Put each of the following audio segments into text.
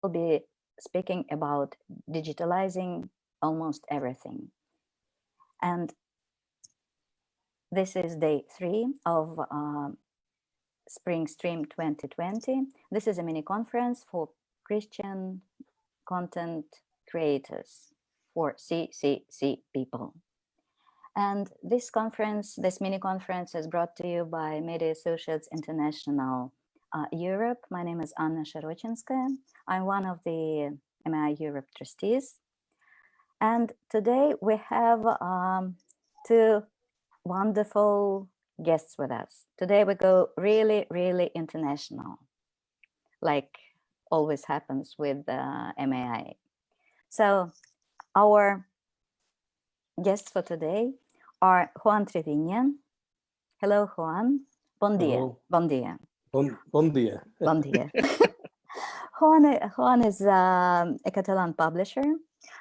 will be speaking about digitalizing almost everything. And this is day 3 of SpringStream2020. This is a mini conference for Christian content creators, for CCC people. And this conference, this mini conference, is brought to you by Media Associates International Europe. My name is Anna Sharochinskaya. I'm one of the MAI-Europe trustees. And today we have 2 wonderful guests with us. Today we go really, really international, like always happens with MAI. So our guests for today are Juan Triviño. Hello, Juan. Bon dia. Hello. Bon dia. Bon dia. Bon dia. Juan is a Catalan publisher.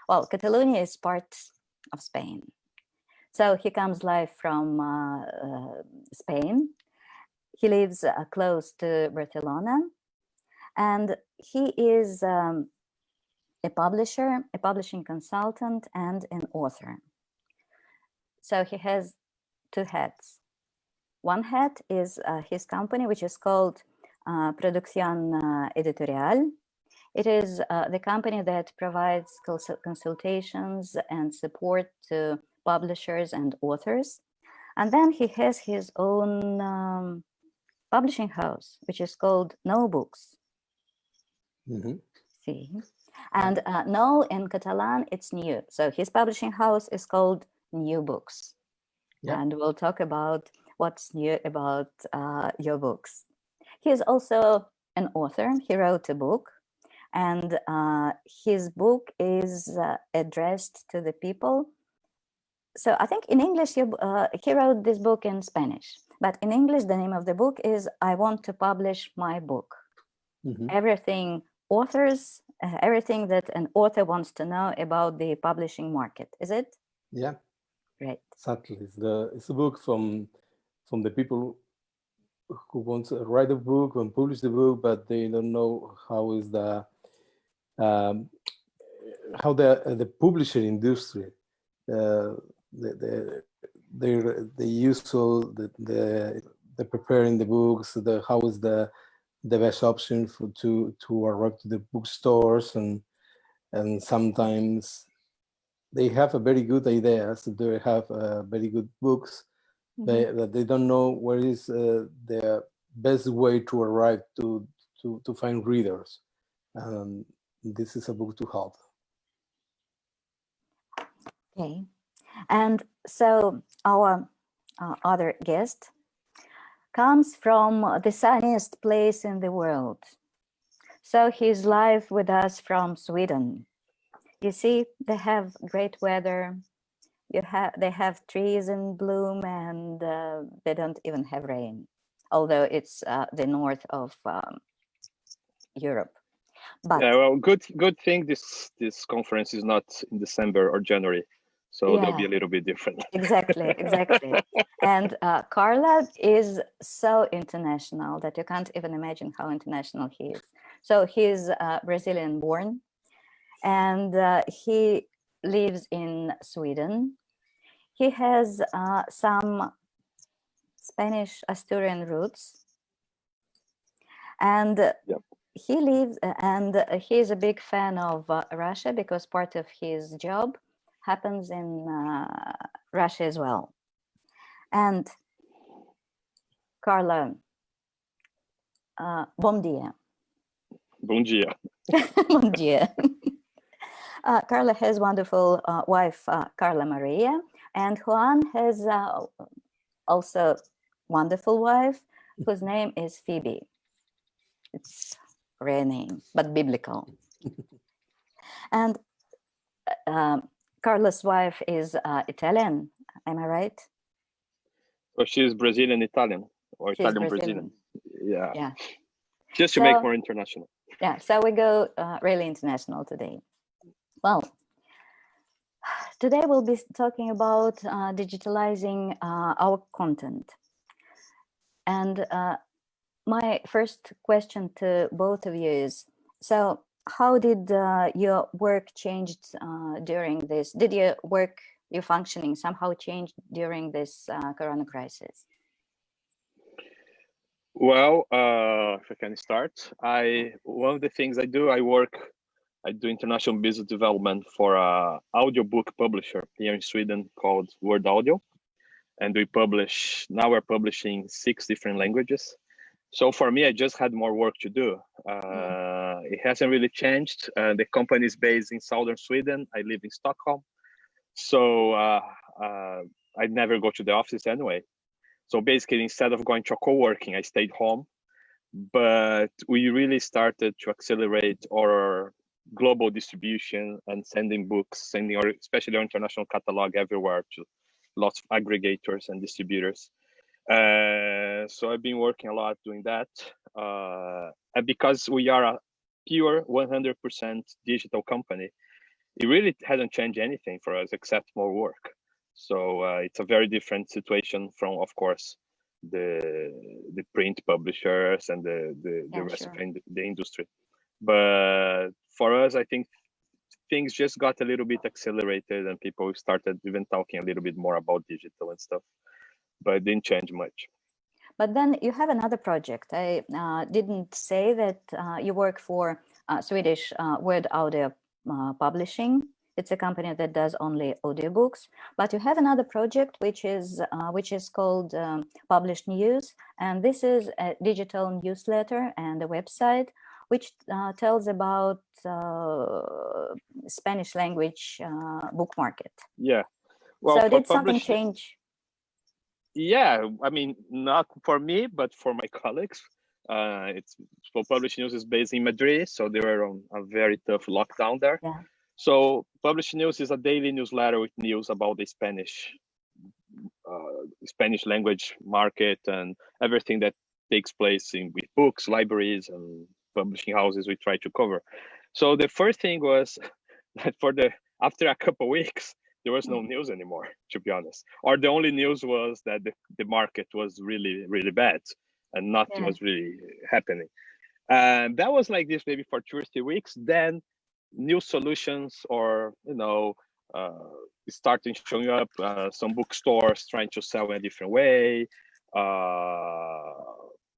Well, Catalonia is part of Spain. So he comes live from Spain. He lives close to Barcelona. And he is a publisher, a publishing consultant, and an author. So he has 2 hats. One hat is his company, which is called Producción Editorial. It is the company that provides consultations and support to publishers and authors. And then he has his own publishing house, which is called Noubooks. Mm-hmm. See? And no in Catalan, it's new. So his publishing house is called New Books. Yeah. And we'll talk about what's new about your books. He is also an author. He wrote a book, and his book is addressed to the people. So I think in English, he wrote this book in Spanish, but in English, the name of the book is I Want to Publish My Book. Mm-hmm. Everything that an author wants to know about the publishing market, is it? Yeah. Right. Exactly. It's a book from the people who want to write a book and publish the book, but they don't know how is how the publishing industry they usual the preparing the books, how is the best option to arrive to the bookstores, and sometimes they have a very good ideas, they have very good books, mm-hmm. But they don't know where is the best way to arrive to find readers. This is a book to help. Okay, and so our other guest comes from the sunniest place in the world. So he's live with us from Sweden. You see, they have great weather. They have trees in bloom, and they don't even have rain, although it's the north of Europe. But yeah, well, good thing this conference is not in December or January, so yeah. That'll be a little bit different. Exactly. And Carla is so international that you can't even imagine how international he is. So he's Brazilian born, and he lives in Sweden. He has some Spanish Asturian roots, and yep. He lives, and he is a big fan of Russia because part of his job happens in Russia as well. And Carla, bom dia. Bom dia. Bom dia. Carla has wonderful wife, Carla Maria, and Juan has also wonderful wife whose name is Phoebe. It's a rare name, but biblical. And Carla's wife is Italian, am I right? Well, she's Brazilian Italian, or she's Italian Brazilian. Yeah. Just to so, make more international. Yeah, so we go really international today. Well, today we'll be talking about digitalizing our content. And my first question to both of you is, so how did your work changed during this? Did your functioning somehow changed during this corona crisis? Well, if I can start, one of the things I do, I do international business development for a audiobook publisher here in Sweden called Word Audio, and now we're publishing 6 different languages. So for me, I just had more work to do. It hasn't really changed. The company is based in southern Sweden. I live in Stockholm, so I never go to the office anyway. So basically, instead of going to co-working, I stayed home. But we really started to accelerate our global distribution and sending books, especially our international catalog everywhere to lots of aggregators and distributors. So I've been working a lot doing that. And because we are a pure 100% digital company, it really hasn't changed anything for us except more work. So it's a very different situation from, of course, the print publishers and the rest of the industry. But for us, I think things just got a little bit accelerated and people started even talking a little bit more about digital and stuff, but it didn't change much. But then you have another project. I didn't say that you work for Swedish Word Audio Publishing. It's a company that does only audiobooks, but you have another project which is called Published News, and this is a digital newsletter and a website which tells about Spanish language book market. Yeah. Well, so did something change? Yeah, I mean, not for me, but for my colleagues. Published News is based in Madrid, so they were on a very tough lockdown there. Yeah. So Published News is a daily newsletter with news about the Spanish language market and everything that takes place with books, libraries, and publishing houses we try to cover. So the first thing was that after a couple of weeks, there was no news anymore, to be honest. Or the only news was that the market was really, really bad and nothing was really happening. And that was like this maybe for 2 or 3 weeks. Then new solutions or, starting showing up, some bookstores trying to sell in a different way.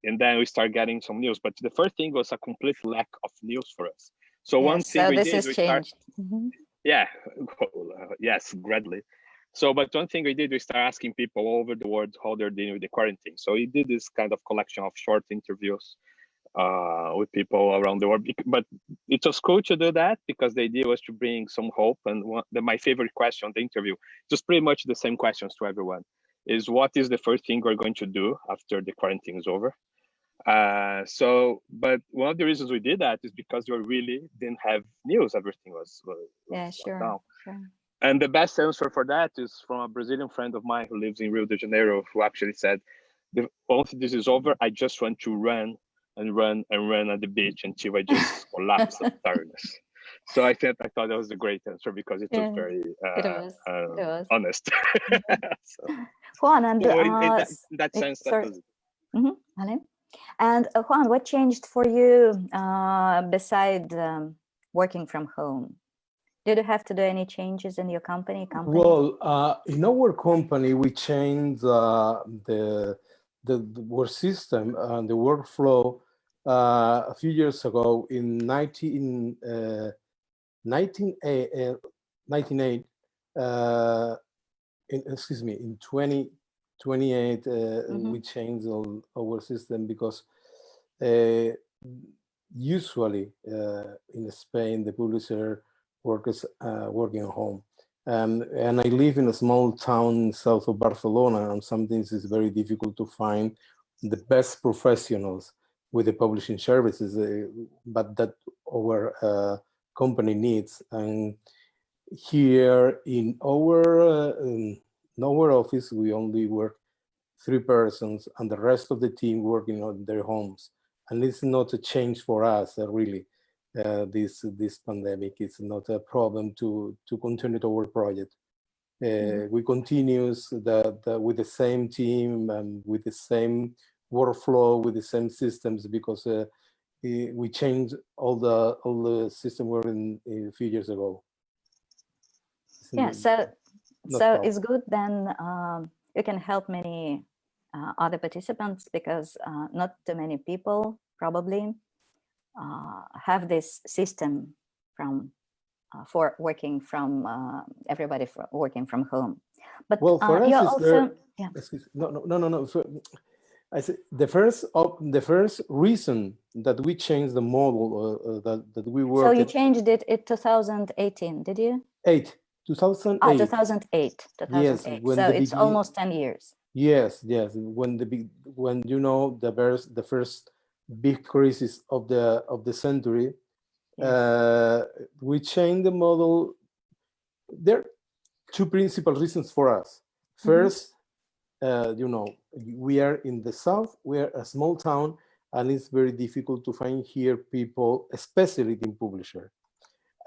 And then we start getting some news. But the first thing was a complete lack of news for us. So one thing we did, we started. Yeah, yes, gradually. But one thing we did, we started asking people all over the world how they're dealing with the quarantine. So we did this kind of collection of short interviews with people around the world. But it was cool to do that because the idea was to bring some hope. And my favorite question on the interview, just pretty much the same questions to everyone, is what is the first thing we're going to do after the quarantine is over? But one of the reasons we did that is because we really didn't have news. Everything was down. Sure. And the best answer for that is from a Brazilian friend of mine who lives in Rio de Janeiro, who actually said, once this is over, I just want to run and run and run at the beach until I just collapse of tiredness. So I thought that was a great answer because it was very honest. Juan, and in that sense, that was it. And Juan, what changed for you beside working from home? Did you have to do any changes in your company? Well, in our company, we changed the work system and the workflow a few years ago in 1998. In 2028, we changed our system because usually in Spain, the publisher workers working at home. And I live in a small town south of Barcelona, and sometimes it's very difficult to find the best professionals with the publishing services, but that our company needs. And here in our office, we only work 3 persons, and the rest of the team working on their homes. And it's not a change for us, really. This pandemic is not a problem to continue our project. We continue with the same team and with the same workflow, with the same systems, because we changed all the system we were in a few years ago. Yeah, so problem. it's good then you can help many other participants, because not too many people probably have this system from for working from everybody working from home. But well, for us, you also no. I said the first reason that we changed the model that we worked. So you changed it in 2018, did you? 2008. Ah, 2008. Yes, so it's almost 10 years. Yes. When you know the first big crisis of the century, yes. We changed the model. There are two principal reasons for us. First, you know, we are in the south. We are a small town, and it's very difficult to find here people, especially in publisher.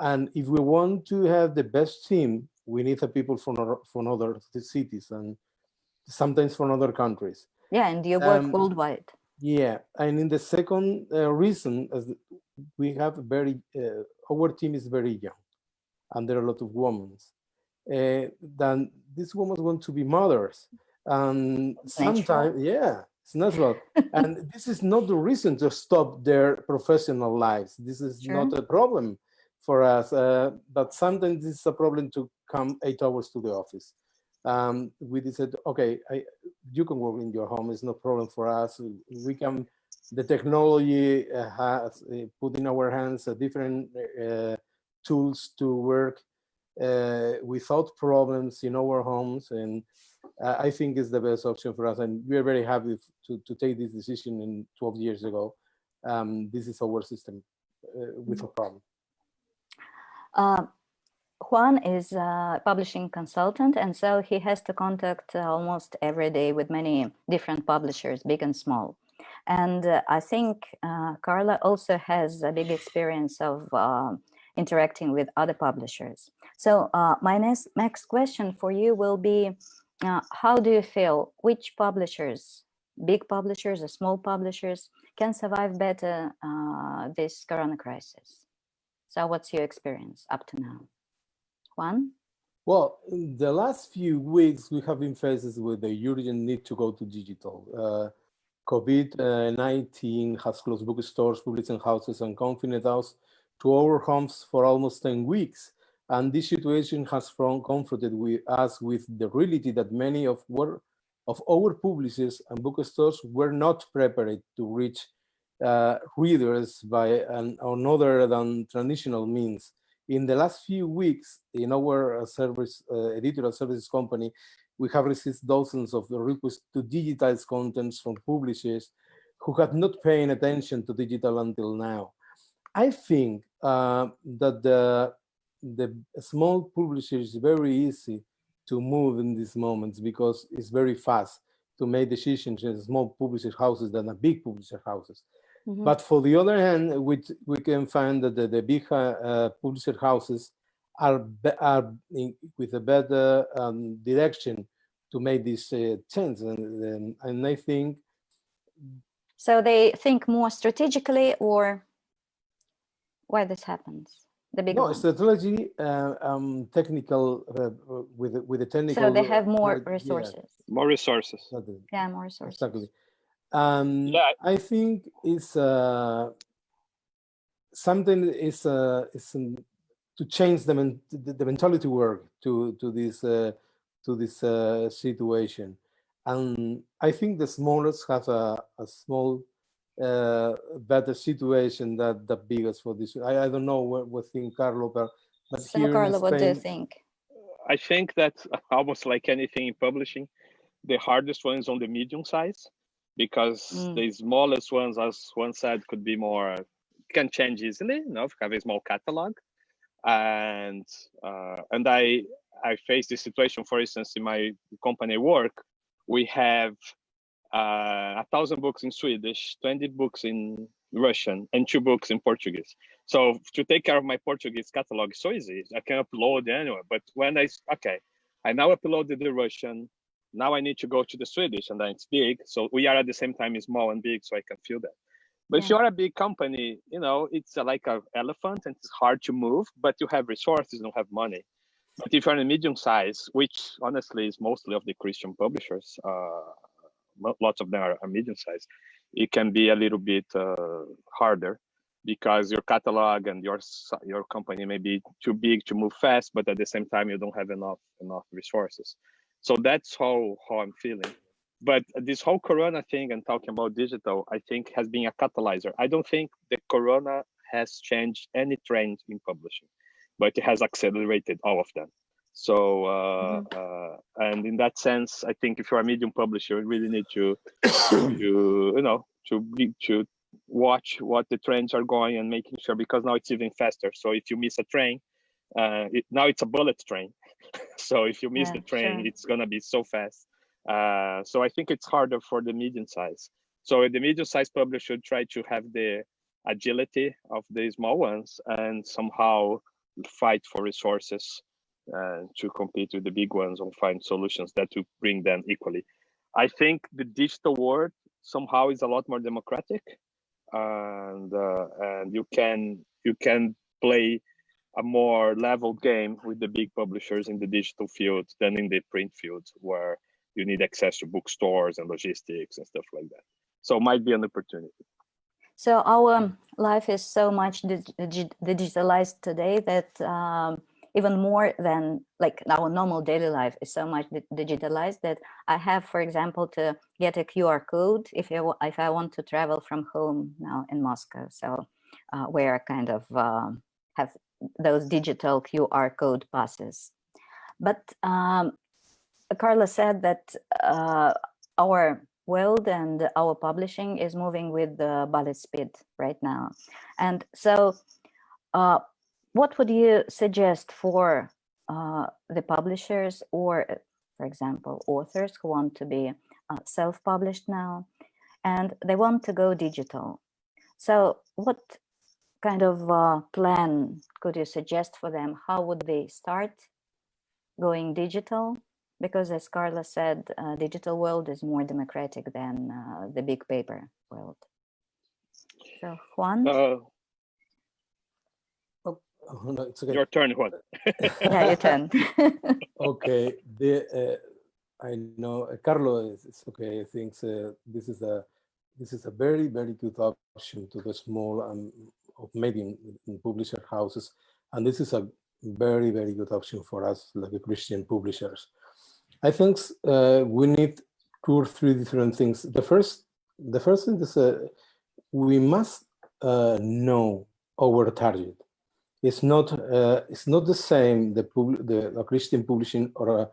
And if we want to have the best team, we need the people from other cities and sometimes from other countries. Yeah, and you work worldwide. Yeah, and in the second reason, as we have our team is very young, and there are a lot of women. Then these women want to be mothers, and sometimes, yeah, it's natural. And this is not the reason to stop their professional lives. This is not a problem for us, but sometimes it's a problem to come 8 hours to the office. We decided, okay, you can work in your home. It's no problem for us. We can. The technology has put in our hands different tools to work without problems in our homes, and I think it's the best option for us. And we are very happy to take this decision in 12 years ago. This is our system without problem. Juan is a publishing consultant, and so he has to contact almost every day with many different publishers, big and small. And I think Carla also has a big experience of interacting with other publishers. So my next question for you will be, how do you feel which publishers, big publishers or small publishers, can survive better this corona crisis? So what's your experience up to now? Juan? Well, in the last few weeks, we have been faced with the urgent need to go to digital. COVID-19 has closed bookstores, publishing houses, and confined us to our homes for almost 10 weeks. And this situation has confronted us with the reality that many of our publishers and bookstores were not prepared to reach readers by another than traditional means. In the last few weeks, in our editorial services company, we have received dozens of requests to digitize contents from publishers who had not paid attention to digital until now. I think that the small publisher is very easy to move in these moments because it's very fast to make decisions in small publisher houses than a big publisher houses. Mm-hmm. But for the other hand, we can find that the big publisher houses are with a better direction to make this change, and I think. So they think more strategically, or why this happens? The big no strategy, technical with the technical. So they have more resources. Yeah. More resources. Exactly. Yeah, more resources. Exactly. Yeah. I think it's something is to change the mentality work to this situation, and I think the smallest have a small better situation than the biggest for this. I don't know what think Carlo, but so here Carlo, in Spain, what do you think? I think that almost like anything in publishing, the hardest one is on the medium size, because the smallest ones, as one said, could be more, can change easily, you know, have a small catalog. And I face this situation, for instance, in my company work, we have 1,000 books in Swedish, 20 books in Russian, and 2 books in Portuguese. So to take care of my Portuguese catalog is so easy. I can upload anywhere. But when I now uploaded the Russian, now I need to go to the Swedish, and then it's big. So we are at the same time small and big, so I can feel that. But if you're a big company, you know, it's like an elephant and it's hard to move, but you have resources, don't have money. But if you're in a medium size, which honestly is mostly of the Christian publishers, lots of them are medium size, it can be a little bit harder because your catalog and your company may be too big to move fast, but at the same time you don't have enough resources. So that's how I'm feeling. But this whole Corona thing and talking about digital, I think has been a catalyzer. I don't think the Corona has changed any trend in publishing, but it has accelerated all of them. So, and in that sense, I think if you're a medium publisher, you really need to watch what the trends are going and making sure, because now it's even faster. So if you miss a train, now it's a bullet train. So if you miss the train, it's gonna be so fast. So I think it's harder for the medium size. So the medium size publisher try to have the agility of the small ones and somehow fight for resources to compete with the big ones and find solutions that will bring them equally. I think the digital world somehow is a lot more democratic, and you can play a more level game with the big publishers in the digital field than in the print field, where you need access to bookstores and logistics and stuff like that. So it might be an opportunity. So our life is so much digitalized today that even more than like our normal daily life is so much digitalized that I have, for example, to get a QR code if I want to travel from home now in Moscow. So where I kind of have those digital QR code passes. But Carlo said that our world and our publishing is moving with the bullet speed right now. And so what would you suggest for the publishers or, for example, authors who want to be self-published now and they want to go digital? So what kind of plan could you suggest for them? How would they start going digital? Because as Carlo said, digital world is more democratic than the big paper world. So Juan? No, it's okay. Your turn, Juan. Yeah, your turn. Okay, I know Carlo is okay. I think this is a very, very good option to the small or maybe in publisher houses, and this is a very, very good option for us like Christian publishers. I think we need 2 or 3 different things. The first thing is we must know our target. It's not the same the Christian publishing or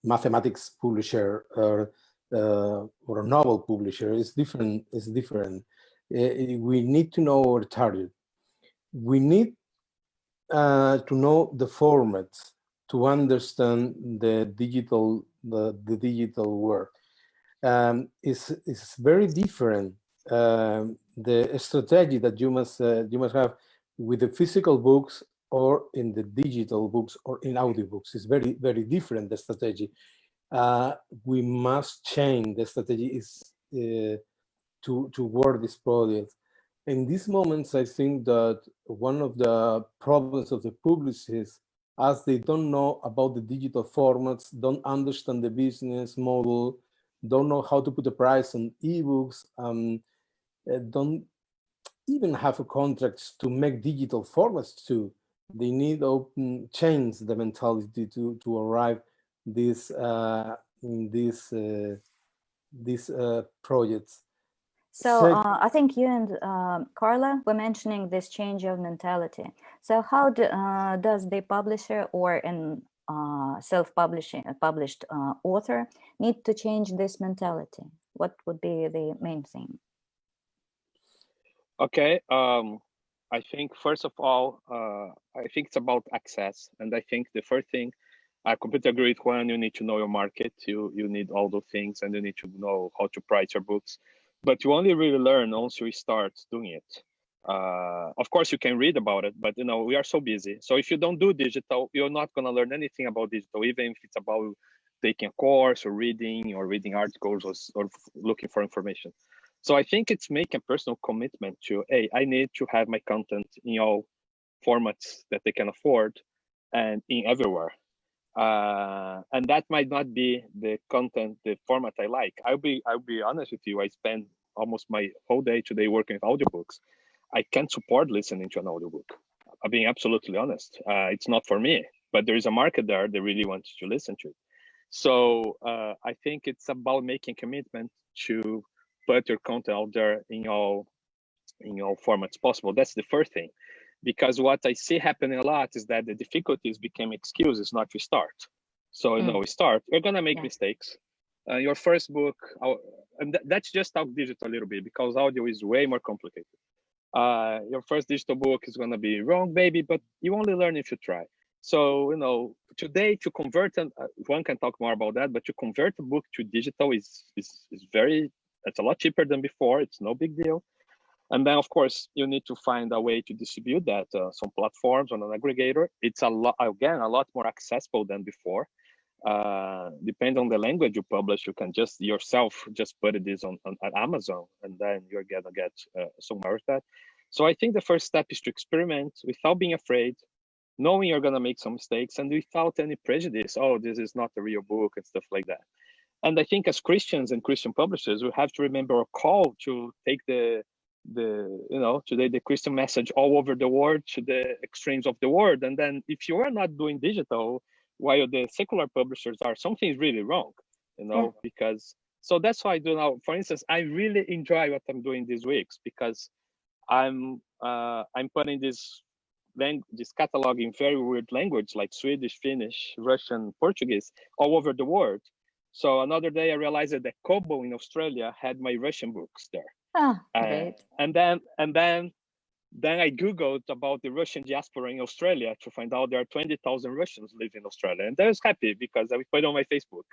mathematics publisher or a novel publisher. It's different. It's different. We need to know our target. We need to know the formats to understand the digital world. It's very different. The strategy that you must have with the physical books or in the digital books or in audiobooks is very, very different. The strategy we must change. The strategy is to work this project. In these moments, I think that one of the problems of the publicists, as they don't know about the digital formats, don't understand the business model, don't know how to put a price on ebooks, don't even have a contract to make digital formats too. They need open change the mentality to arrive these projects. So I think you and Carla were mentioning this change of mentality. So how does the publisher or an published author need to change this mentality? What would be the main thing? Okay, I think first of all, I think it's about access. And I think the first thing, I completely agree with Juan, you need to know your market. You need all those things and you need to know how to price your books. But you only really learn once you start doing it. Of course, you can read about it, but we are so busy. So if you don't do digital, you're not going to learn anything about digital, even if it's about taking a course or reading articles or looking for information. So I think it's making a personal commitment to, hey, I need to have my content in all formats that they can afford and in everywhere. And that might not be the content, the format I like. I'll be honest with you. I spend almost my whole day today working with audiobooks. I can't support listening to an audiobook. I'm being absolutely honest. It's not for me, but there is a market there that really wants to listen to it. So I think it's about making commitment to put your content out there in all formats possible. That's the first thing. Because what I see happening a lot is that the difficulties became excuses not to start. So, you know, we start, you're gonna make mistakes. Your first book, and that's just talk digital a little bit because audio is way more complicated. Your first digital book is gonna be wrong, baby, but you only learn if you try. So, you know, today to convert, and one can talk more about that, but to convert a book to digital is it's a lot cheaper than before. It's no big deal. And then, of course, you need to find a way to distribute that. Some platforms on an aggregator. It's a lot more accessible than before. Depending on the language you publish, you can just yourself just put this on Amazon, and then you're gonna get somewhere with that. So I think the first step is to experiment without being afraid, knowing you're gonna make some mistakes, and without any prejudice. Oh, this is not a real book and stuff like that. And I think as Christians and Christian publishers, we have to remember our call to take today the Christian message all over the world to the extremes of the world. And then if you are not doing digital while the secular publishers are, something's really wrong, because so that's why I do now. For instance, I really enjoy what I'm doing these weeks because I'm putting this catalog in very weird language like Swedish, Finnish, Russian, Portuguese all over the world. So another day I realized that Kobo in Australia had my Russian books there. Great. And then I Googled about the Russian diaspora in Australia to find out there are 20,000 Russians live in Australia. And I was happy because I put it on my Facebook.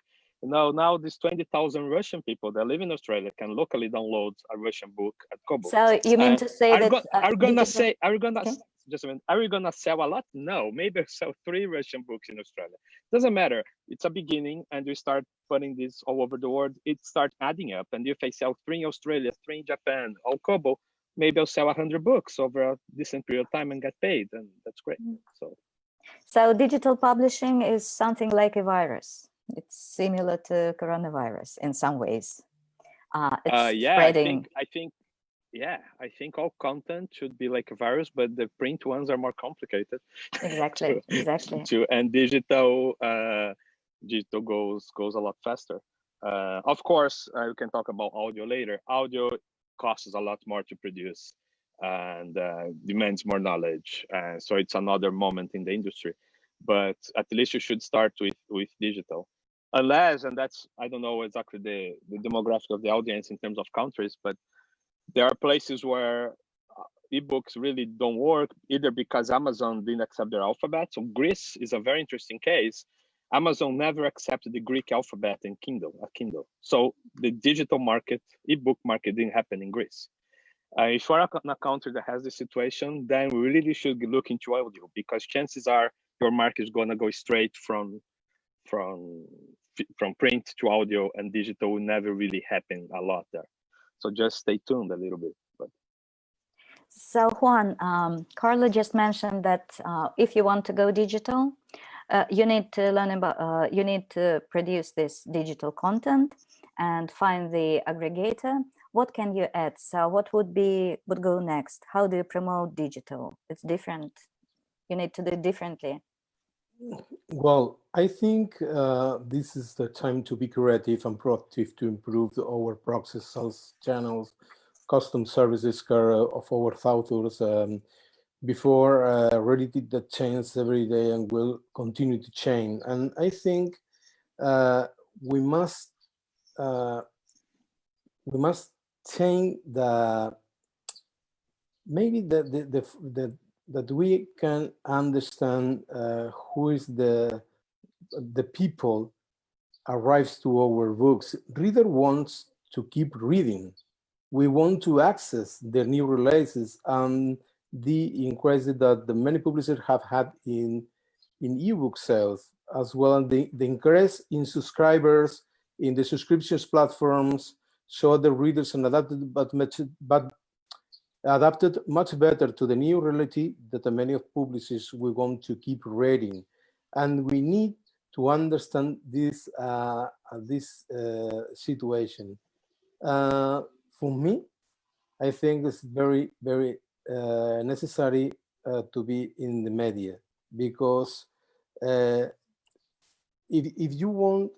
Now these 20,000 Russian people that live in Australia can locally download a Russian book at Kobo. So you mean to say that are we gonna sell a lot? No, maybe I'll sell 3 Russian books in Australia. Doesn't matter. It's a beginning, and we start putting this all over the world. It starts adding up. And if I sell 3 in Australia, 3 in Japan, all Kobo, maybe I'll sell 100 books over a decent period of time and get paid, and that's great. So digital publishing is something like a virus. It's similar to coronavirus in some ways. It's spreading. I think all content should be like a virus, but the print ones are more complicated. Exactly. And digital goes a lot faster. Of course, we can talk about audio later. Audio costs a lot more to produce and demands more knowledge. So it's another moment in the industry. But at least you should start with digital. Unless, and that's, I don't know exactly the demographic of the audience in terms of countries, but there are places where ebooks really don't work, either because Amazon didn't accept their alphabet. So Greece is a very interesting case. Amazon never accepted the Greek alphabet in Kindle. So the digital market, ebook market didn't happen in Greece. If you're in a country that has this situation, then we really should look into audio, because chances are your market is going to go straight from print to audio, and digital will never really happen a lot there. So just stay tuned a little bit. So Juan, Carlo just mentioned that if you want to go digital, you need to learn about, you need to produce this digital content and find the aggregator. What can you add? So what would go next? How do you promote digital? It's different. You need to do it differently. Well, I think this is the time to be creative and proactive to improve our proxy sales channels, custom services of our authors. Before Reality that changes every day and will continue to change. And I think we must change that we can understand who is the people arrives to our books. Reader wants to keep reading. We want to access the new releases and the increase that the many publishers have had in ebook sales, as well as the increase in subscribers in the subscriptions platforms show the readers and adapted, but adapted much better to the new reality that many of publishers we want to keep reading, and we need to understand this situation. For me, I think it's very, very necessary to be in the media, because if you want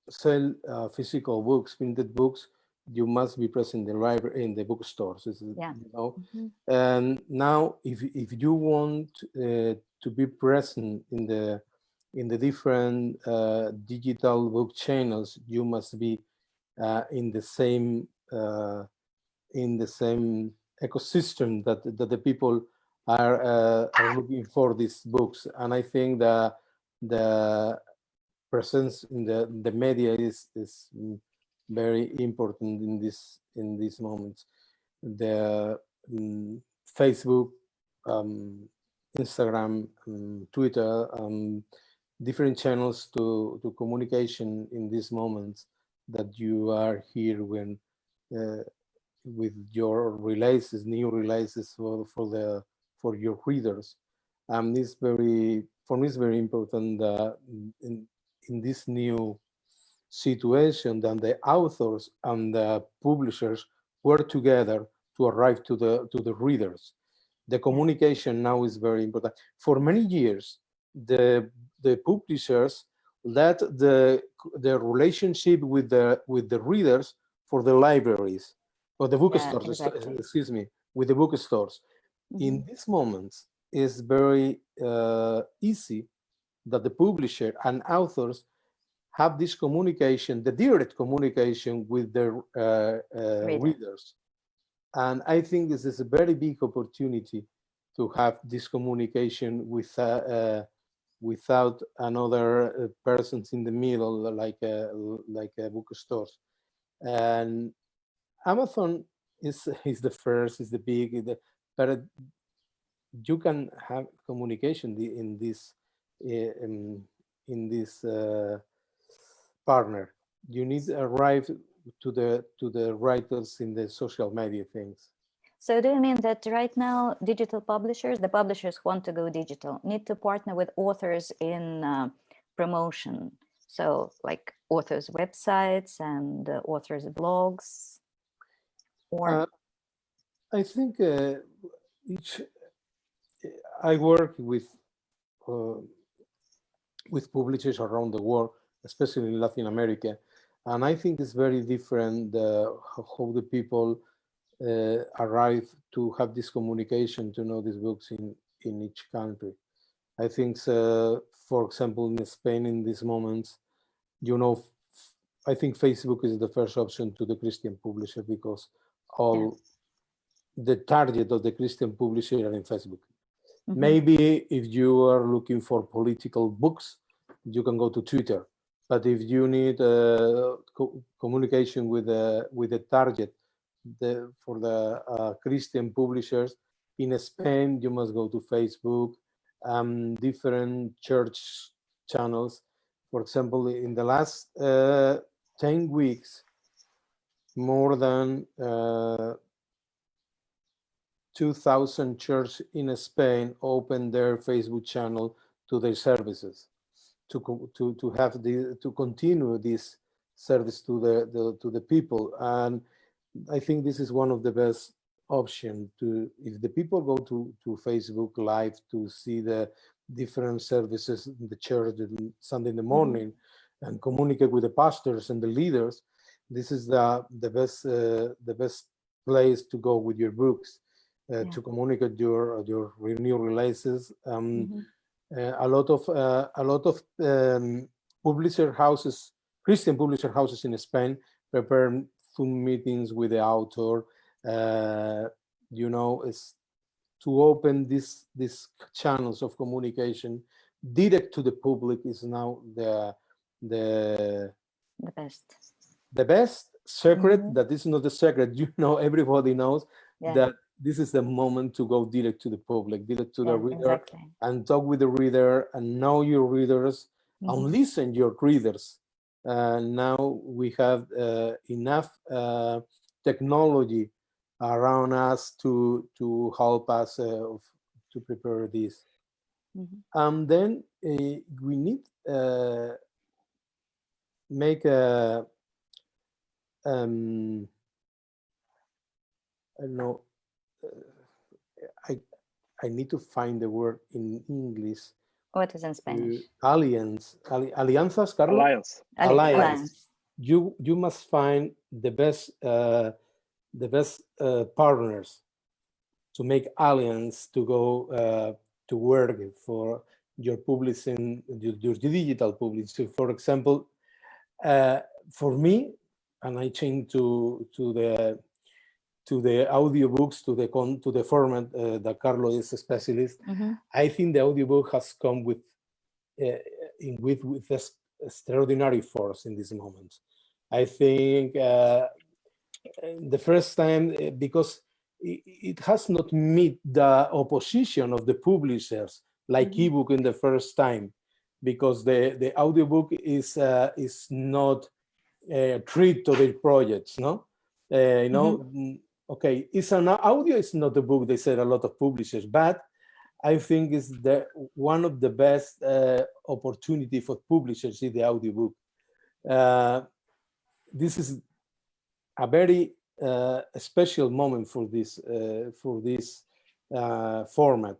to sell physical books, printed books, you must be present in the library, in the bookstores. Yeah. You know? And now, if you want to be present in the different digital book channels, you must be in the same ecosystem that the people are looking for these books. And I think that the presence in the media is very important in these moments. The Facebook, Instagram, Twitter, different channels to communication in these moments that you are here when with your releases, new releases for your readers. This for me is very important in this new situation that the authors and the publishers work together to arrive to the readers. The communication now is very important. For many years, the publishers let the relationship with the readers for the libraries or the bookstores. Exactly. Excuse me, with the bookstores. In these moments, it's very easy that the publisher and authors have this communication, the direct communication with their readers. And I think this is a very big opportunity to have this communication without another persons in the middle, like bookstores. And Amazon is the first, is the big, but you can have communication in this partner. You need to arrive to the writers in the social media things. So do you mean that right now digital publishers, the publishers who want to go digital, need to partner with authors in promotion? So like authors' websites and authors' blogs? Or I think I work with publishers around the world, especially in Latin America, and I think it's very different how the people arrive to have this communication, to know these books in each country. I think, for example, in Spain in these moments, I think Facebook is the first option to the Christian publisher, because all the target of the Christian publisher are in Facebook. Maybe if you are looking for political books, you can go to Twitter. But if you need communication with the target for the Christian publishers in Spain, you must go to Facebook, different church channels. For example, in the last 10 weeks, more than 2,000 churches in Spain opened their Facebook channel to their services to continue this service to the people. And I think this is one of the best options if the people go to Facebook Live to see the different services in the church on Sunday in the morning and communicate with the pastors and the leaders. This is the best place to go with your books. To communicate your new releases. A lot of publisher houses, Christian publisher houses in Spain, prepare Zoom meetings with the author. Is to open these channels of communication direct to the public is now the best. The best secret. That is not a secret. Everybody knows that this is the moment to go direct to the public, direct to the reader, and talk with the reader and know your readers and listen your readers. now we have enough technology around us to help us to prepare this. And then we need make a I don't know. I need to find the word in English. What is in Spanish? Alliance, alianzas, Carlos. Alliance. Alliance. You must find the best partners to make alliance to go to work for your publishing, your digital publishing. For example, for me, and I changed to the audiobooks, to the format that Carlo is a specialist. I think the audiobook has come with extraordinary force in this moment. I think the first time, because it has not met the opposition of the publishers like ebook in the first time, because the audiobook is not treat to their projects, no? You know, okay, it's an audio, it's not a book, they said a lot of publishers, but I think it's one of the best opportunity for publishers in the audiobook. This is a very special moment for this format,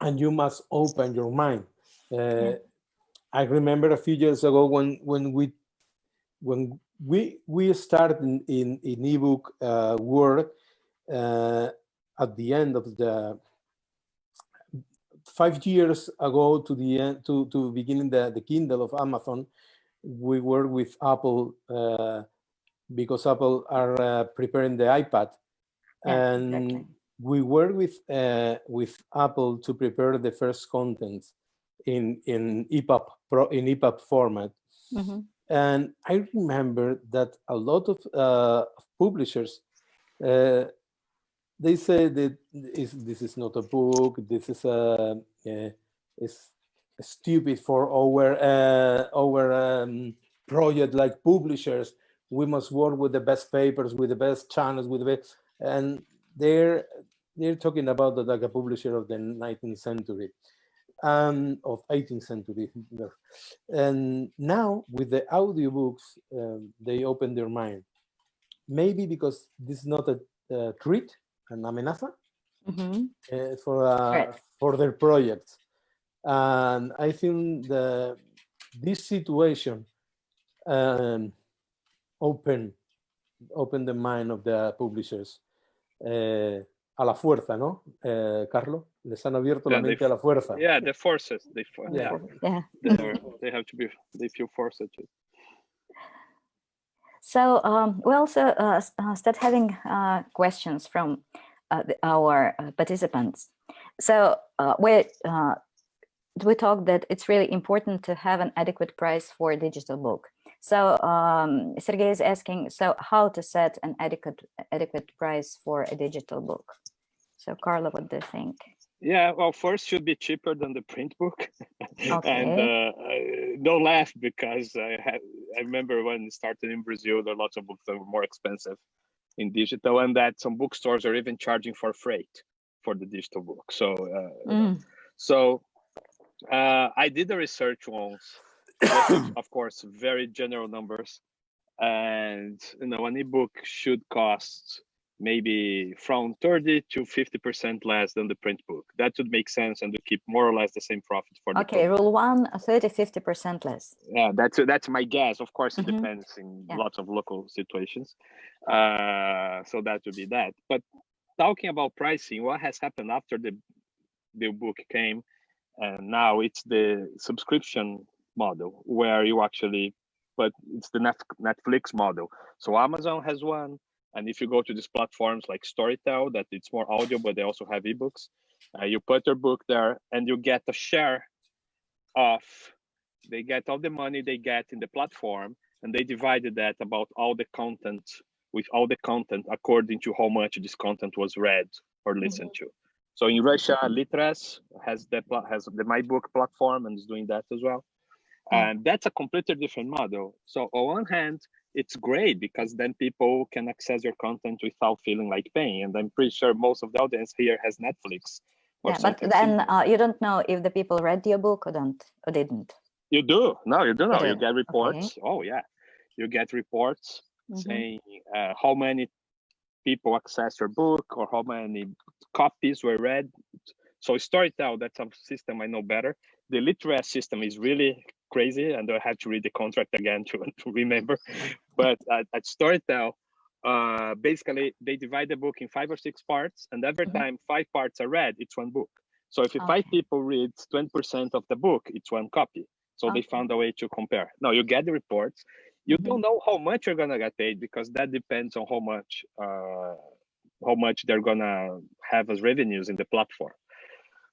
and you must open your mind. I remember a few years ago when we started in ebook work at the end of the 5 years ago to the end to beginning the Kindle of Amazon. We work with Apple because Apple are preparing the iPad, and we work with Apple to prepare the first content in EPUB format. And I remember that a lot of publishers, they say that this is not a book, this is is stupid for our project. Like publishers, we must work with the best papers, with the best channels, with the best, and they're talking about like a publisher of the 19th century. Of 18th century. And now with the audiobooks, they open their mind. Maybe because this is not a threat, an amenaza, for their projects. And I think this situation open the mind of the publishers a la fuerza, ¿no? Carlo, les han abierto la mente a la fuerza. Yeah, the forces. They have to be. They feel forced to. So we also start having questions from our participants. So we talked that it's really important to have an adequate price for a digital book. So Sergey is asking, so how to set an adequate price for a digital book? So Carlo, what do you think? Yeah, well, first should be cheaper than the print book. Okay. And don't laugh, because I remember when it started in Brazil, there are lots of books that were more expensive in digital, and that some bookstores are even charging for freight for the digital book. So I did the research once, of course, very general numbers, and an ebook should cost maybe from 30 to 50% less than the print book. That would make sense, and to keep more or less the same profit for the Okay, rule 1, 30-50% less. Yeah, that's my guess. Of course, it depends in lots of local situations. So that would be that. But talking about pricing, what has happened after the book came, and now it's the subscription model, where you actually, but it's the Netflix model. So Amazon has one. And if you go to these platforms like Storytel, that it's more audio, but they also have ebooks, you put your book there and you get a share of, they get all the money they get in the platform, and they divided that about all the content, with all the content according to how much this content was read or listened to. So in Russia, Litres has the My Book platform and is doing that as well. And that's a completely different model. So on one hand, it's great because then people can access your content without feeling like paying. And I'm pretty sure most of the audience here has Netflix. Yeah, but then you don't know if the people read your book or didn't. You do. No, you do know. You do. get reports. Okay. Oh, yeah. You get reports saying how many people access your book or how many copies were read. So Storytel, that's a system I know better. The Literate system is really crazy, and I have to read the contract again to remember. But at Storytel, basically they divide the book in 5 or 6 parts, and every time 5 parts are read, it's one book. So if 5 people read 20% of the book, it's 1 copy. So they found a way to compare. Now you get the reports. You don't know how much you're gonna get paid because that depends on how much they're gonna have as revenues in the platform.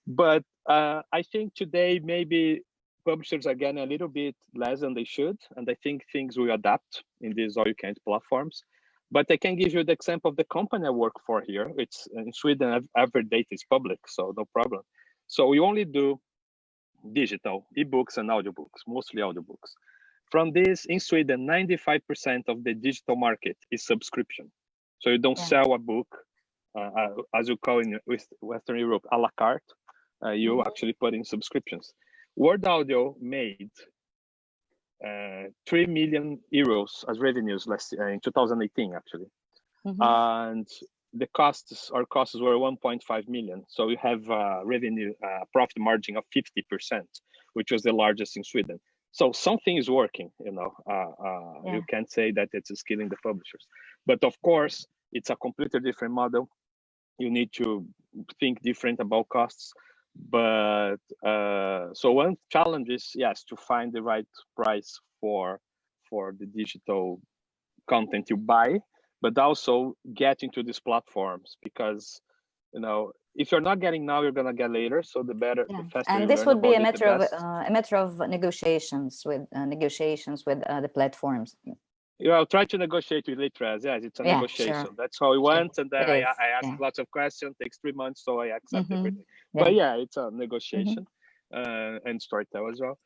But I think today maybe publishers are getting a little bit less than they should, and I think things will adapt in these all-you-can-eat platforms. But I can give you the example of the company I work for here. It's in Sweden, every data is public, so no problem. So we only do digital, ebooks and audiobooks, mostly audiobooks. From this, in Sweden, 95% of the digital market is subscription. So you don't sell a book, as you call in Western Europe, a la carte. You actually put in subscriptions. Word Audio made 3 million euros as revenues last year, in 2018, actually. And the our costs were 1.5 million. So you have revenue profit margin of 50%, which was the largest in Sweden. So something is working, you know. You can't say that it's killing the publishers. But of course, it's a completely different model. You need to think different about costs. But so one challenge is, yes, to find the right price for the digital content you buy, but also get into these platforms, because, you know, if you're not getting now, you're gonna get later. So the better, the faster. And this would be a matter of negotiations with the platforms. Yeah, I'll try to negotiate with Litraz. Yes, it's a negotiation. Sure. That's how it went. And then I asked lots of questions. Takes 3 months, so I accept everything. But yeah, it's a negotiation, and Storytel as well.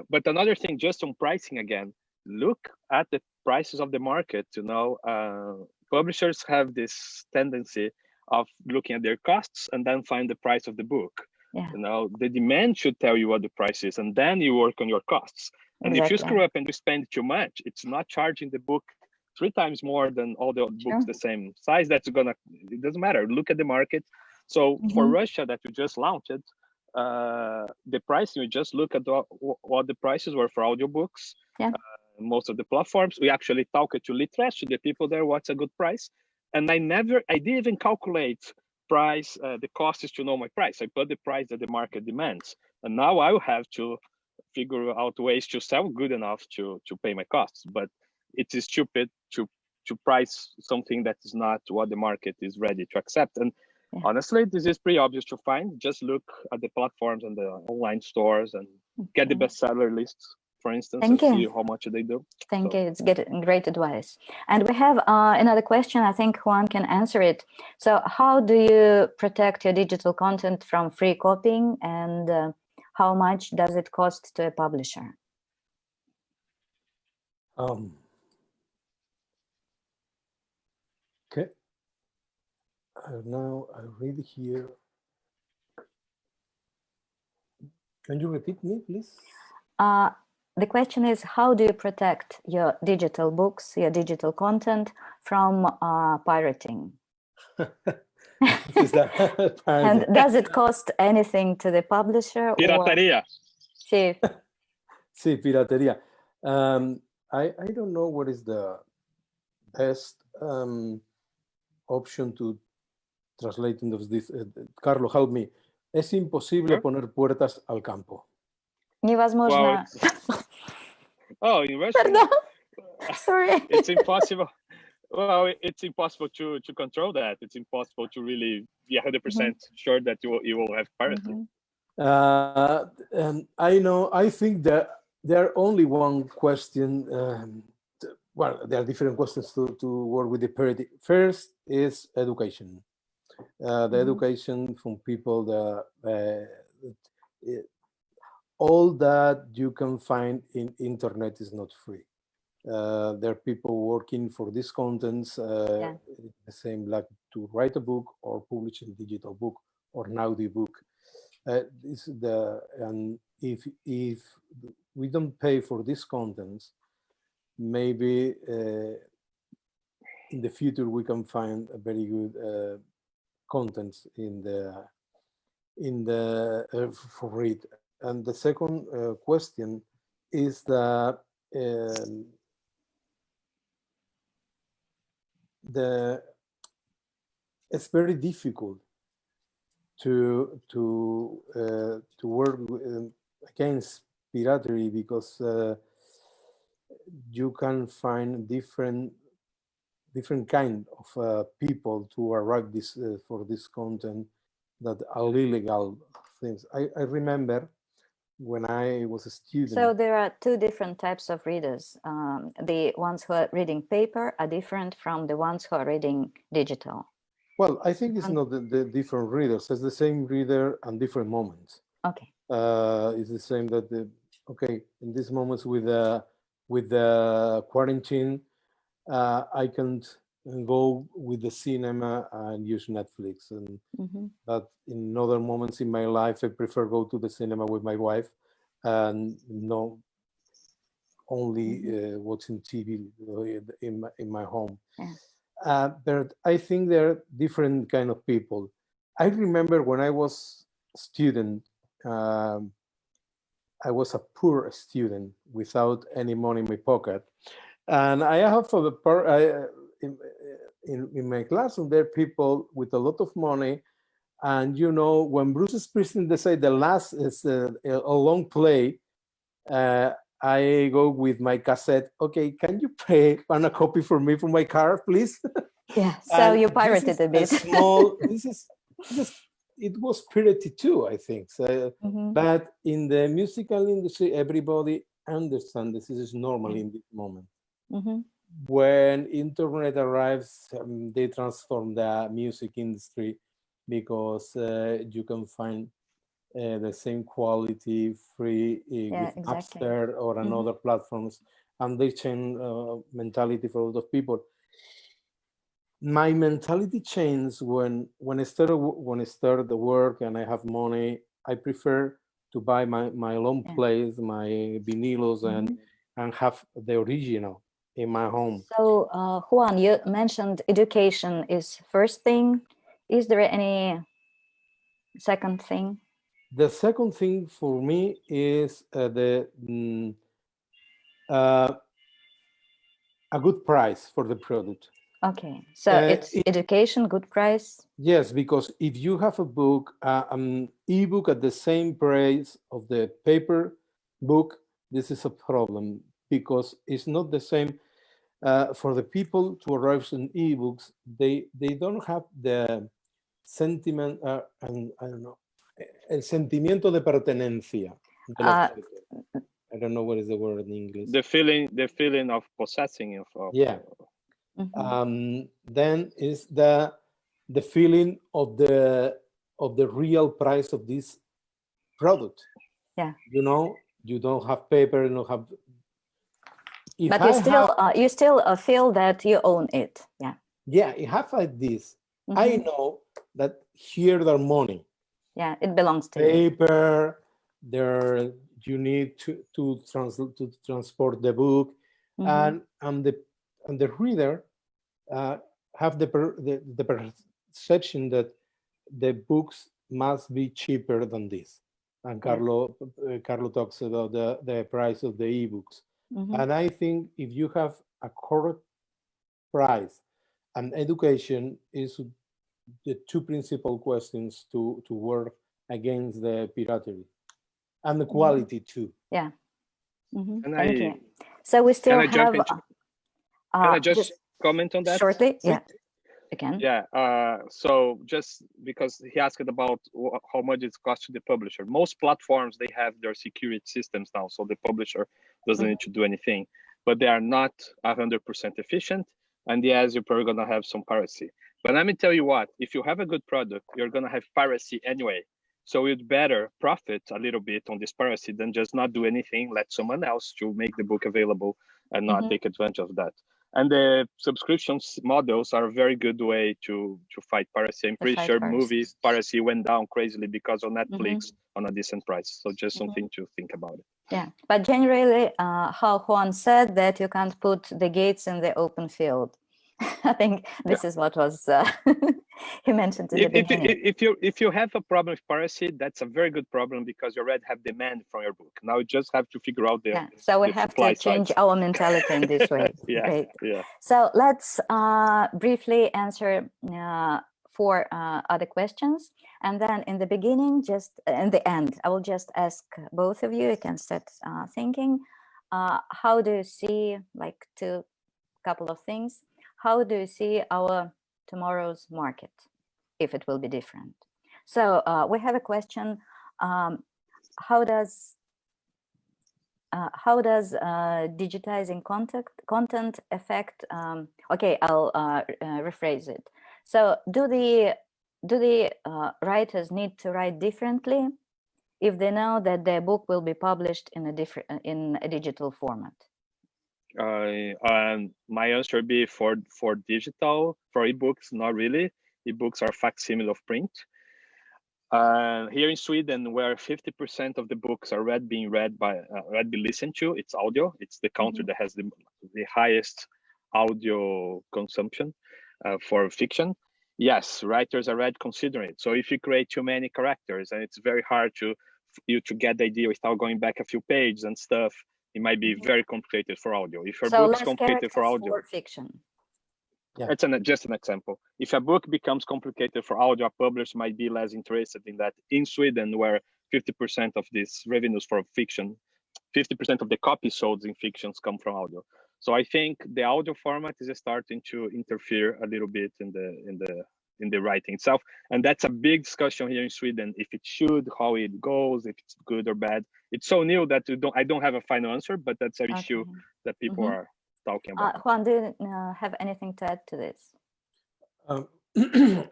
But another thing, just on pricing again, look at the prices of the market. You know, publishers have this tendency of looking at their costs and then find the price of the book. You know, the demand should tell you what the price is, and then you work on your costs. And if you screw up and you spend too much, it's not charging the book 3 times more than all the books the same size. That's gonna, it doesn't matter. Look at the market. So for Russia that we just launched, the pricing, we just look at what the prices were for audiobooks. Most of the platforms, we actually talked to Literash, to the people there, what's a good price. And I didn't even calculate price. The cost is to know my price. I put the price that the market demands. And now I will have to figure out ways to sell good enough to pay my costs. But it is stupid to price something that is not what the market is ready to accept. And honestly, this is pretty obvious to find. Just look at the platforms and the online stores and get the bestseller lists, for instance, and see how much they do. Thank you. It's great advice. And we have another question. I think Juan can answer it. So how do you protect your digital content from free copying, and how much does it cost to a publisher? Okay. Now I read here. Can you repeat me, please? The question is, how do you protect your digital books, your digital content from pirating? And does it cost anything to the publisher? Piratería. Sí. Sí, piratería. I don't know what is the best option to translating of this. Carlo, help me. Es imposible poner puertas al campo. Невозможно. Well, in Russian, sorry. It's impossible. Well, it's impossible to control that. It's impossible to really be 100% sure that you will have piracy. And I think that there are only one question. Well, there are different questions to work with the parity. First is education. The education from people all that you can find in internet is not free. There are people working for these contents, the same like to write a book or publish a digital book or an audio book. And if we don't pay for these contents, maybe in the future we can find a very good contents for read. And the second question is that it's very difficult to work against piracy, because you can find different kind of people to write this for this content that are illegal things. I remember when I was a student. So there are two different types of readers. The ones who are reading paper are different from the ones who are reading digital. Well, I think it's not the different readers. It's the same reader and different moments. Okay. It's the same that okay, in these moments with the quarantine, I can't go with the cinema and use Netflix, and but in other moments in my life, I prefer go to the cinema with my wife and no only watching TV in my home. Yeah. But I think there are different kind of people. I remember when I was a student, I was a poor student without any money in my pocket, and I have in my classroom there are people with a lot of money, and you know, when Bruce Springsteen decided the last is a long play, I go with my cassette. Okay, can you pay a copy for me for my car, please? Yeah, so you pirated a bit. It was piracy too, I think. So, but in the musical industry, everybody understands this is normal in this moment. When internet arrives, they transform the music industry, because you can find the same quality free with Napster or another platforms, and they change mentality for a lot of people. My mentality changed when I started the work and I have money. I prefer to buy my own plays, my vinilos, and have the original in my home. So Juan, you mentioned education is first thing. Is there any second thing? The second thing for me is a good price for the product. Okay, so it's education, good price. Yes, because if you have a book, an ebook at the same price of the paper book, this is a problem, because it's not the same. For the people to arrive in ebooks, they don't have the sentiment, and I don't know, el sentimiento de pertenencia. I don't know what is the word in English. The feeling of possessing of yeah. Then is the feeling of the real price of this product. Yeah. You know, you don't have paper, you don't have. But you still feel that you own it. Yeah. Yeah, you have like this. I know that here there money. Yeah, it belongs to paper. There you need to transport the book, and the reader have the perception that the books must be cheaper than this. And Carlo talks about the price of the ebooks. And I think if you have a correct price, and education is the two principal questions to work against the piracy, and the quality too. Yeah. Thank you. So we still have. Can I just comment on that shortly? Yeah. Again. Yeah. So just because he asked about how much it costs to the publisher, most platforms, they have their security systems now, so the publisher doesn't need to do anything, but they are not 100% efficient, and yes, you're probably gonna have some piracy. But let me tell you what: if you have a good product, you're gonna have piracy anyway, So you'd better profit a little bit on this piracy than just not do anything, let someone else to make the book available and not take advantage of that. And the subscriptions models are a very good way to fight piracy. I'm pretty sure movie piracy went down crazily because of Netflix on a decent price. So just something to think about it. Yeah, but generally, how Juan said, that you can't put the gates in the open field. I think this is what was he mentioned in the beginning. If you have a problem with piracy, that's a very good problem because you already have demand from your book. Now you just have to figure out the so we have to change our mentality in this way. Great. So let's briefly answer 4 other questions, and then in the beginning, just in the end, I will just ask both of you. You can start thinking. How do you see, like, couple of things? How do you see our tomorrow's market, if it will be different? So we have a question: how does digitizing content affect? Okay, I'll rephrase it. So do the writers need to write differently if they know that their book will be published in a digital format? My answer would be for digital, for ebooks, not really. Ebooks are facsimile of print. Here in Sweden, where 50% of the books are being listened to, it's audio. It's the country that has the highest audio consumption for fiction. Yes, writers are already considering it. So if you create too many characters, and it's very hard to get the idea without going back a few pages and stuff, it might be very complicated for audio. If your book's complicated for audio, for fiction. That's just an example. If a book becomes complicated for audio, a publisher might be less interested in that. In Sweden, where 50% of these revenues for fiction, 50% of the copies sold in fictions come from audio. So I think the audio format is starting to interfere a little bit in the writing itself, and that's a big discussion here in Sweden. If it should, how it goes, if it's good or bad. It's so new that I don't have a final answer, but that's an issue that people are talking about. Juan, do you have anything to add to this?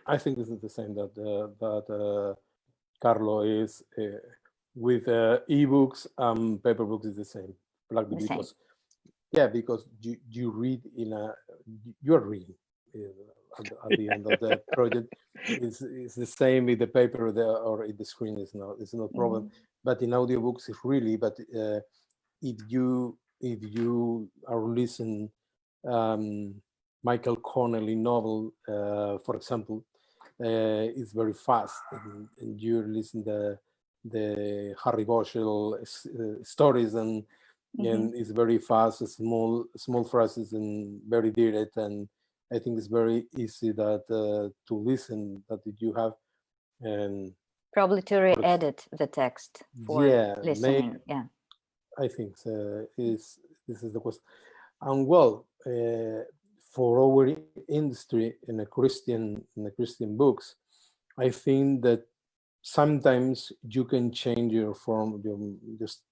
I think this is the same that Carlo is with ebooks. Paper books is the same. Because you read you're reading. At the end of the project, it's the same with the paper or the screen. It's no problem. But in audiobooks, it's really. But if you are listening Michael Connelly novel, for example, it's very fast, and you listen the Harry Boschel stories, and it's very fast, small phrases, and very direct, and I think it's very easy that to listen, that you have, and probably to re-edit the text for listening. I think this is the question. And well, for our industry in the Christian books, I think that sometimes you can change your form just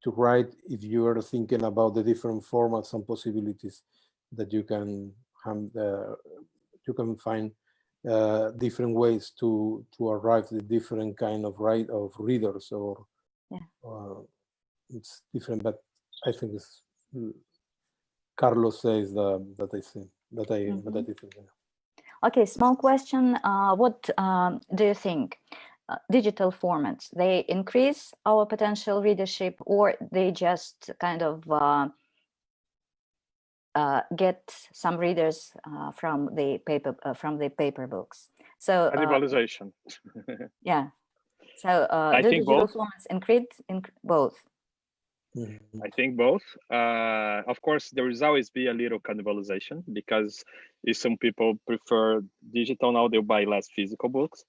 to write if you are thinking about the different formats and possibilities that you can find different ways to arrive at different kind of readers, or it's different. But I think it's Carlos says that I think. Okay, small question. What do you think? Digital formats, they increase our potential readership, or they just kind of get some readers from the paper books? So cannibalization. So I do think digital both. formats increase both? I think both. Of course, there will always be a little cannibalization, because if some people prefer digital now, they'll buy less physical books.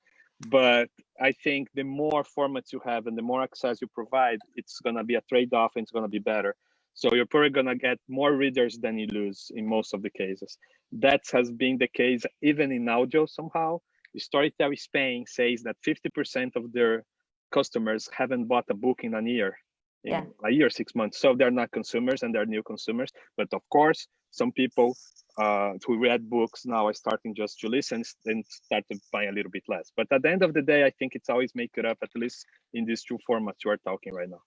But I think the more formats you have and the more access you provide, it's going to be a trade-off, and it's going to be better. So you're probably going to get more readers than you lose in most of the cases. That has been the case even in audio somehow. Storytel Spain says that 50% of their customers haven't bought a book in a year. in a year, 6 months. So they're not consumers and they're new consumers. But of course, some people who read books now are starting just to listen and start to buy a little bit less. But at the end of the day, I think it's always make it up, at least in these two formats you are talking right now.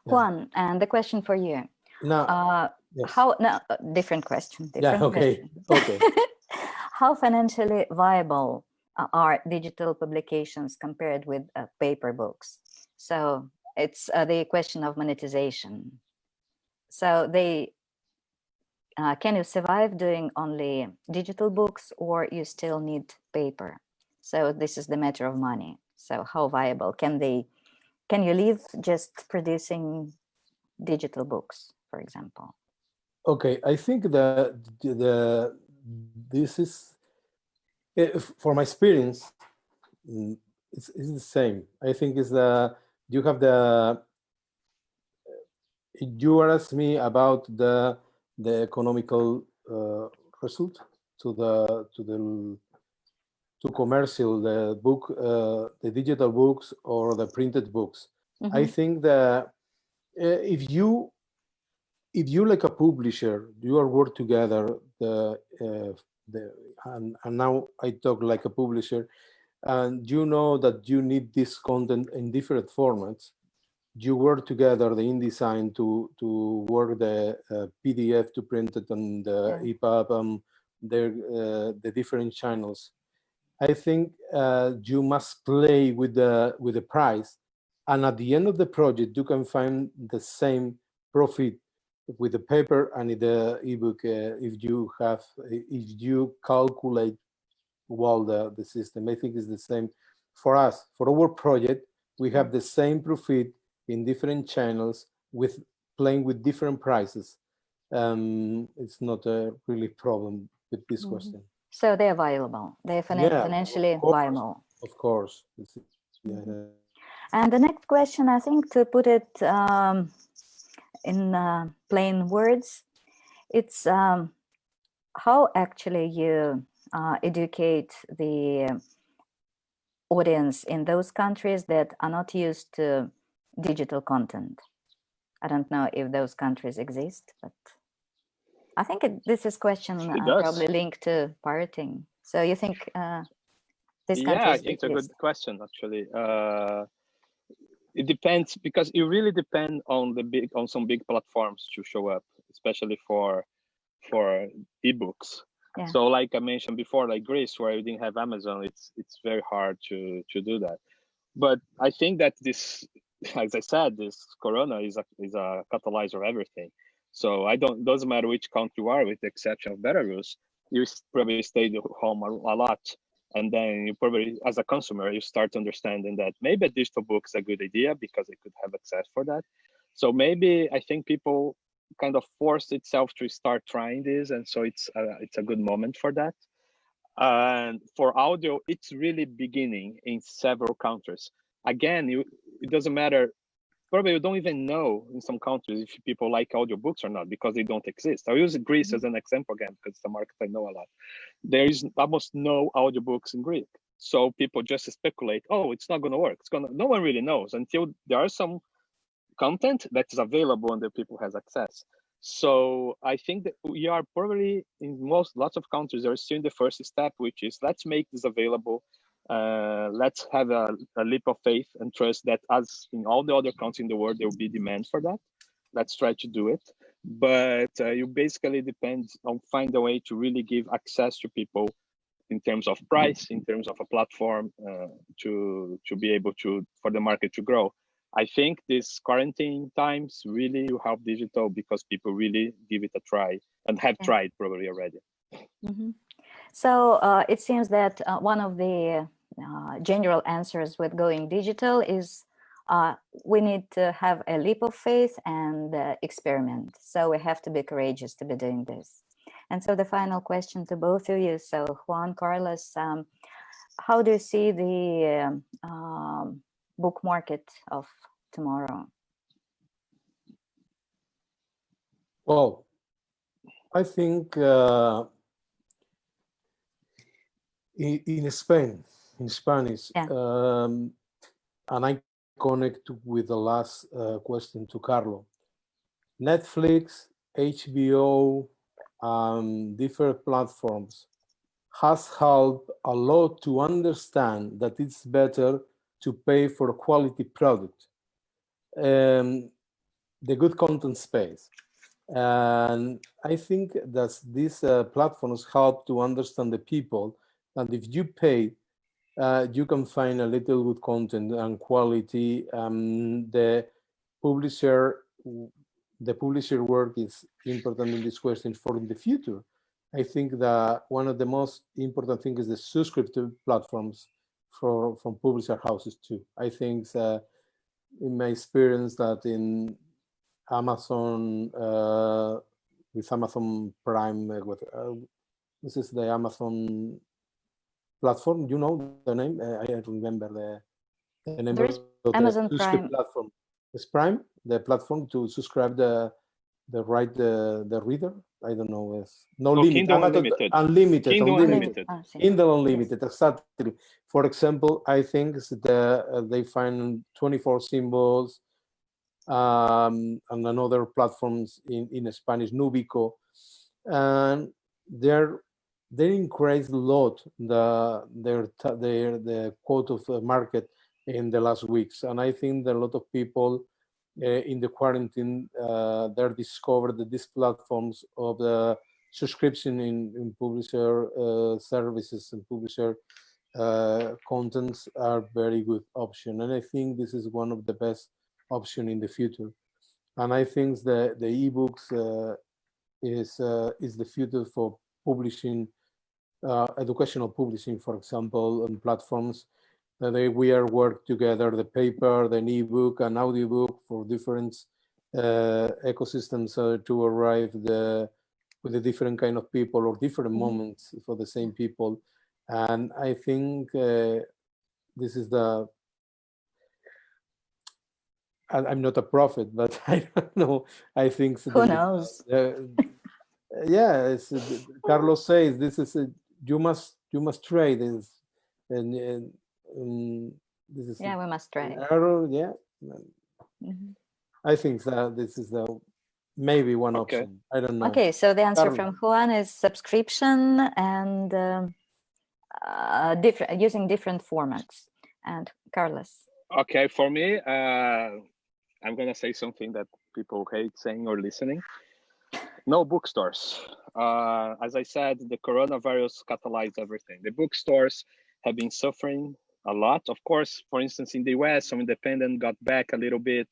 Juan, and the question for you. Now, different question. Okay. How financially viable are digital publications compared with paper books? So it's the question of monetization. So they can you survive doing only digital books, or you still need paper? So this is the matter of money. So how viable can you live just producing digital books, for example? Okay, I think that this is, for my experience, it's the same. I think it's you have you asked me about the economical result to commercial, the book, the digital books or the printed books. I think that if you like a publisher, you are work together. And now I talk like a publisher, and you know that you need this content in different formats. You work together, the InDesign to work the PDF to print it on the EPUB, the different channels. I think you must play with the price, and at the end of the project, you can find the same profit with the paper and the ebook if you calculate well the system. I think it's the same for us. For our project, we have the same profit in different channels with playing with different prices. It's not a really problem with this question. So they're viable. They're financially viable. Of course. And the next question, I think, to put it in plain words, it's how actually you educate the audience in those countries that are not used to digital content. I don't know if those countries exist, but I think this is question probably linked to pirating. So you think this country? Yeah, I think it's a good question actually. It depends, because it really depends on some big platforms to show up, especially for ebooks. Yeah. So like I mentioned before, like Greece, where you didn't have Amazon, it's very hard to do that. But I think that this, as I said, this Corona is a catalyzer of everything. So doesn't matter which country you are, with the exception of Belarus, you probably stay home a lot. And then you probably, as a consumer, you start understanding that maybe a digital book is a good idea because they could have access for that. So maybe I think people kind of forced itself to start trying this, and so it's a good moment for that. And for audio, it's really beginning in several countries. Again, it doesn't matter. Probably you don't even know in some countries if people like audiobooks or not, because they don't exist. I'll use Greece as an example again, because it's a market I know a lot. There is almost no audiobooks in Greek. So people just speculate, oh, it's not going to work. No one really knows until there are some content that is available and the people has access. So I think that we are probably in lots of countries are still in the first step, which is let's make this available. Let's have a leap of faith and trust that, as in all the other countries in the world, there will be demand for that. Let's try to do it. But you basically depend on find a way to really give access to people in terms of price, in terms of a platform to be able for the market to grow. I think these quarantine times really help digital because people really give it a try and have tried probably already. So it seems that one of the general answers with going digital is we need to have a leap of faith and experiment. So we have to be courageous to be doing this. And so the final question to both of you. So Juan, Carlos, how do you see the book market of tomorrow? Well, I think in Spain, in Spanish, and I connect with the last question to Carlo. Netflix, HBO, different platforms has helped a lot to understand that it's better to pay for a quality product, the good content space. And I think that these platforms help to understand the people, and if you pay, you can find a little good content and quality. The publisher work is important in this question for the future. I think that one of the most important things is the subscriptive platforms from publisher houses too. I think in my experience that in Amazon, with Amazon Prime, this is the Amazon platform. You know the name? I don't remember the name There's of Amazon the Prime platform. It's Prime, the platform to subscribe the reader. I don't know. It's no limit. Kindle Unlimited. Unlimited. Kindle Unlimited. Kindle Unlimited. Yes. Exactly. For example, I think they find 24 symbols, and another platforms in Spanish, Nubico, and they increased a lot the quote of market in the last weeks, and I think that a lot of people in the quarantine they discovered that these platforms of the subscription in publisher services and publisher contents are very good option, and I think this is one of the best option in the future. And I think the ebooks is the future for publishing, educational publishing, for example, on platforms. We are work together, the paper, the ebook, and audiobook for different ecosystems to arrive with the different kind of people or different moments for the same people. And I think this is the, I'm not a prophet, but I don't know. I think who knows? Yeah, Carlos says this is you must trade this, and this is we must trade. Yeah, I think that this is the maybe one option. I don't know. Okay, so the answer from Juan is subscription and using different formats. And Carlos. Okay, for me, I'm gonna say something that people hate saying or listening. No bookstores. As I said, the coronavirus catalyzed everything. The bookstores have been suffering a lot. Of course, for instance, in the US, some independent got back a little bit,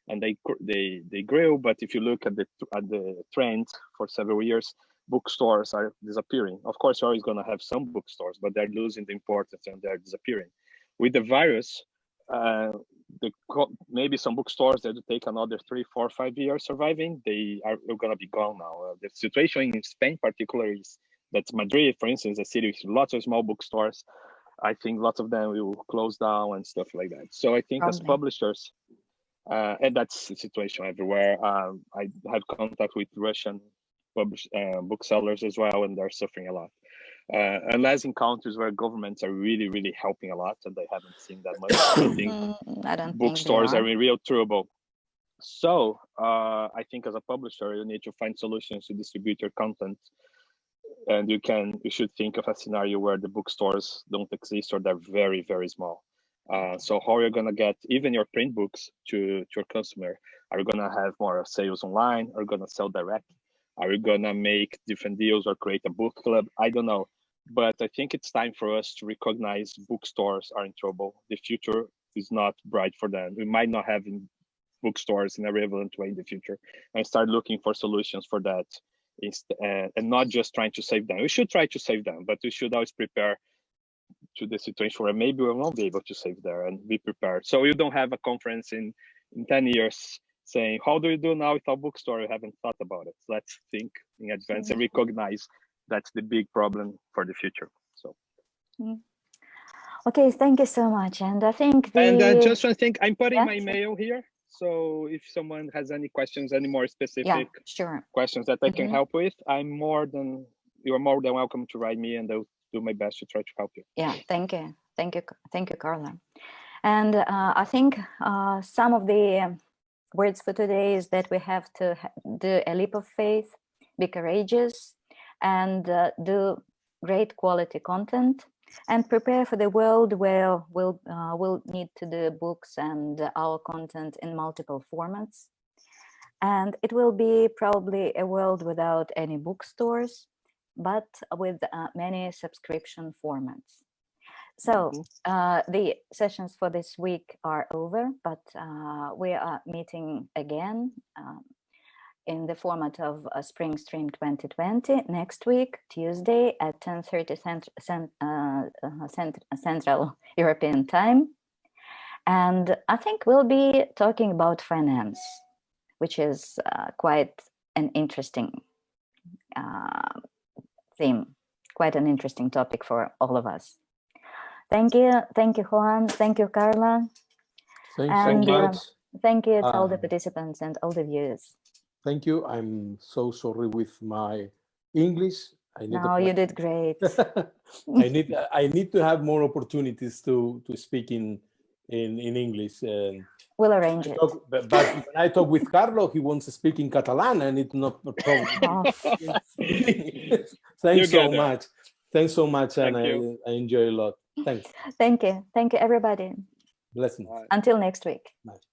and they grew. But if you look at the trend for several years, bookstores are disappearing. Of course, you're always going to have some bookstores, but they're losing the importance and they're disappearing. With the virus, maybe some bookstores that will take another 3, 4, 5 years surviving, they are going to be gone now. The situation in Spain particularly is that Madrid, for instance, a city with lots of small bookstores, I think lots of them will close down and stuff like that. So I think as publishers, and that's the situation everywhere. I have contact with Russian booksellers as well, and they're suffering a lot. Unless in countries where governments are really, really helping a lot, and they haven't seen that much. I think bookstores are in real trouble. So I think as a publisher, you need to find solutions to distribute your content. And you should think of a scenario where the bookstores don't exist or they're very, very small. So how are you gonna get even your print books to your customer? Are you gonna have more sales online? Are you gonna sell direct? Are you gonna make different deals or create a book club? I don't know. But I think it's time for us to recognize bookstores are in trouble. The future is not bright for them. We might not have bookstores in a relevant way in the future, and start looking for solutions for that. And not just trying to save them. We should try to save them, but we should always prepare to the situation where maybe we won't be able to save there, and be prepared. So you don't have a conference in 10 years saying, how do you do now with our bookstore? You haven't thought about it. So let's think in advance and recognize that's the big problem for the future. So. Okay, thank you so much. And I think just one thing, I'm putting my email here. So if someone has any questions, any more specific questions that I can help with, you are more than welcome to write me, and I'll do my best to try to help you. Yeah, thank you. Thank you, Carlo. And I think some of the words for today is that we have to do a leap of faith, be courageous, and do great quality content, and prepare for the world where we'll need to do books and our content in multiple formats. And it will be probably a world without any bookstores, but with many subscription formats. So the sessions for this week are over, but we are meeting again in the format of SpringStream2020 next week, Tuesday at 10:30 Central European Time. And I think we'll be talking about finance, which is quite an interesting theme, quite an interesting topic for all of us. Thank you, Juan. Thank you, Carla. Thank you much. Thank you to all the participants and all the viewers. Thank you. I'm so sorry with my English. No, you did great. I need to have more opportunities to speak in English. We'll arrange it. But when I talk with Carlo, he wants to speak in Catalan, and it's not a problem. Thanks so much. Thanks so much, and I enjoy a lot. Thanks. Thank you. Thank you, everybody. Blessings. Until next week. Bye.